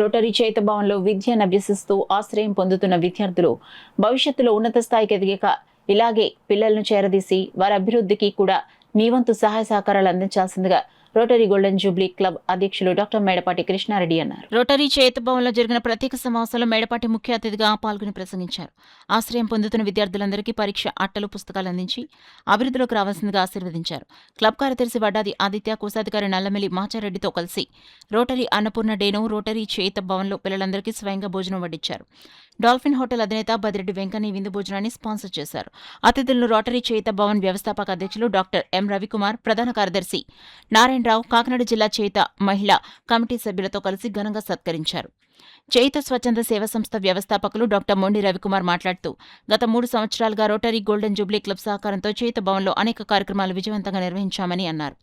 Rotary చేత భవన్లో విద్యను అభ్యసిస్తూ ఆశ్రయం పొందుతున్న విద్యార్థులు భవిష్యత్తులో ఉన్నత స్థాయికి ఎదిగాక ఇలాగే పిల్లలను చేరదీసి వారి అభివృద్ధికి కూడా మీ వంతు సహాయ సహకారాలు అందించాల్సిందిగా రోటరీ గోల్డెన్ జూబ్లీ క్లబ్ అధ్యక్షులు డాక్టర్ మేడపాటి కృష్ణారెడ్డి అన్నారు. రోటరీ చేత భవన్లో జరిగిన ప్రత్యేక సమావేశంలో మేడపాటి ముఖ్య అతిథిగా పాల్గొని ప్రసంగించారు. ఆశ్రయం పొందుతున్న విద్యార్థులందరికీ పరీక్ష అట్టలు పుస్తకాలు అందించి అభివృద్ధిలోకి రావాల్సిందిగా ఆశీర్వదించారు. క్లబ్ కార్యదర్శి వడ్డాది ఆదిత్య, కోశాధికారి నల్లమెల్లి మాచారెడ్డితో కలిసి రోటరీ అన్నపూర్ణ డేను రోటరీ చేత భవన్లో పిల్లలందరికీ స్వయంగా భోజనం వడ్డించారు. డాల్ఫిన్ హోటల్ అధినేత బదిరెడ్డి వెంకన్న విందు భోజనాన్ని స్పాన్సర్ చేశారు. అతిథులను రోటరీ చేత భవన్ వ్యవస్థాపక అధ్యక్షులు డాక్టర్ ఎం రవికుమార్, ప్రధాన కార్యదర్శి నారాయణరావు, కాకినాడ జిల్లా చేత మహిళా కమిటీ సభ్యులతో కలిసి ఘనంగా సత్కరించారు. చేత స్వచ్ఛంద సేవా సంస్థ వ్యవస్థాపకులు డాక్టర్ మొండి రవికుమార్ మాట్లాడుతూ గత 3 సంవత్సరాలుగా రోటరీ గోల్డెన్ జూబ్లీ క్లబ్ సహకారంతో చేత భవన్లో అనేక కార్యక్రమాలు విజయవంతంగా నిర్వహించామని అన్నారు.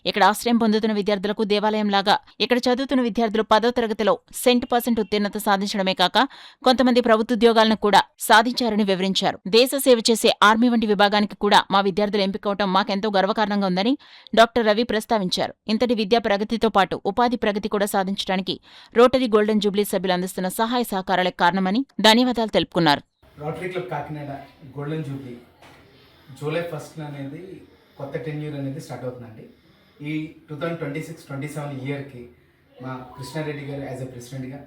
ఇక్కడ ఆశ్రయం పొందుతున్న విద్యార్థులకు దేవాలయంలాగా ఇక్కడ చదువుతున్న విద్యార్థులు 10వ తరగతిలో 100% ఉత్తీర్ణత సాధించడమే కాక కొంతమంది ప్రభుత్వోద్యోగాలను కూడా సాధించారని వివరించారు. దేశ సేవ చేసే ఆర్మీ వంటి విభాగానికి కూడా మా విద్యార్థులు ఎంపికవడం మాకెంతో గర్వకారణంగా ఉందని డాక్టర్ రవి ప్రస్తావించారు. ఇంతటి విద్యా ప్రగతితో పాటు ఉపాధి ప్రగతి కూడా సాధించడానికి రోటరీ గోల్డెన్ జూబ్లీ సభ్యులు అందిస్తున్న సహాయ సహకారాలకు కారణమని ధన్యవాదాలు తెలుపుకున్నారు. Rotary club Kakinada golden jubilee July 1 అనేది కొత్త టెన్యూర్ అనేది స్టార్ట్ అవుతుందండి. ఈ 2026-27 ఇయర్కి మా కృష్ణారెడ్డి గారు యాజ్ ఎ ప్రెసిడెంట్గా,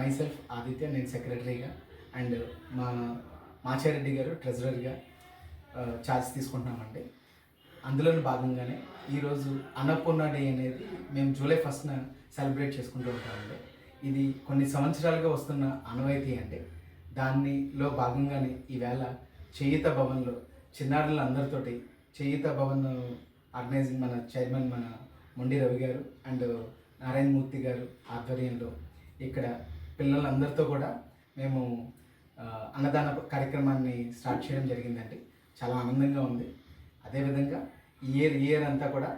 మైసెల్ఫ్ ఆదిత్య, నేను సెక్రటరీగా, అండ్ మా మాచారెడ్డి గారు ట్రెజరర్గా ఛార్జ్ తీసుకుంటున్నామండి. అందులోని భాగంగానే ఈరోజు అన్నపూర్ణ డే అనేది మేము జూలై 1 సెలబ్రేట్ చేసుకుంటూ ఉంటామండి. ఇది కొన్ని సంవత్సరాలుగా వస్తున్న ఆనవాయితీ అండి. దానిలో భాగంగానే ఈవేళ చేయూత భవన్లో చిన్నారులందరితోటి చేయూత భవన్ ఆర్గనైజింగ్ మన చైర్మన్ మన మొండి రవి గారు అండ్ నారాయణమూర్తి గారు ఆధ్వర్యంలో ఇక్కడ పిల్లలందరితో కూడా మేము అన్నదాన కార్యక్రమాన్ని స్టార్ట్ చేయడం జరిగిందండి. చాలా ఆనందంగా ఉంది. అదేవిధంగా ఇయర్ అంతా కూడా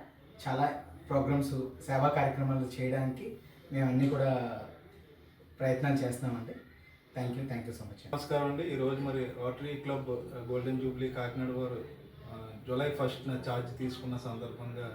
చాలా ప్రోగ్రామ్స్, సేవా కార్యక్రమాలు చేయడానికి మేము అన్నీ కూడా ప్రయత్నాలు చేస్తున్నామండి. Thank you so much. నమస్కారం అండి. ఈరోజు మరి rotary club golden Jubilee Kakinada వారు జూలై 1 ఛార్జ్ తీసుకున్న సందర్భంగా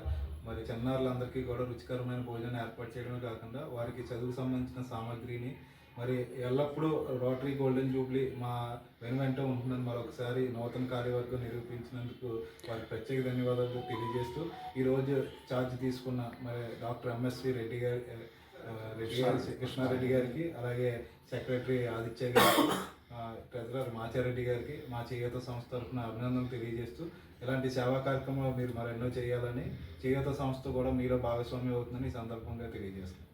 మరి చిన్నారులందరికీ కూడా రుచికరమైన భోజనం ఏర్పాటు చేయడమే కాకుండా వారికి చదువుకు సంబంధించిన సామాగ్రిని మరి ఎల్లప్పుడూ రోటరీ గోల్డెన్ జూబ్లీ మా వెంట ఉంటుందని మరొకసారి నూతన కార్యవర్గం నిరూపించినందుకు వారికి ప్రత్యేక ధన్యవాదాలు తెలియజేస్తూ ఈరోజు ఛార్జ్ తీసుకున్న మరి డాక్టర్ ఎంఎస్వి రెడ్డి గారి కృష్ణారెడ్డి గారికి, అలాగే సెక్రటరీ ఆదిత్య గారికి, ట్రెజరర్ మాచారెడ్డి గారికి మా చేయూత సంస్థ తరఫున అభినందనలు తెలియజేస్తూ ఇలాంటి సేవా కార్యక్రమాలు మీరు మరెన్నో చేయాలని, చేయూత సంస్థ కూడా మీలో భాగస్వామ్యం అవుతుందని ఈ సందర్భంగా తెలియజేస్తాను.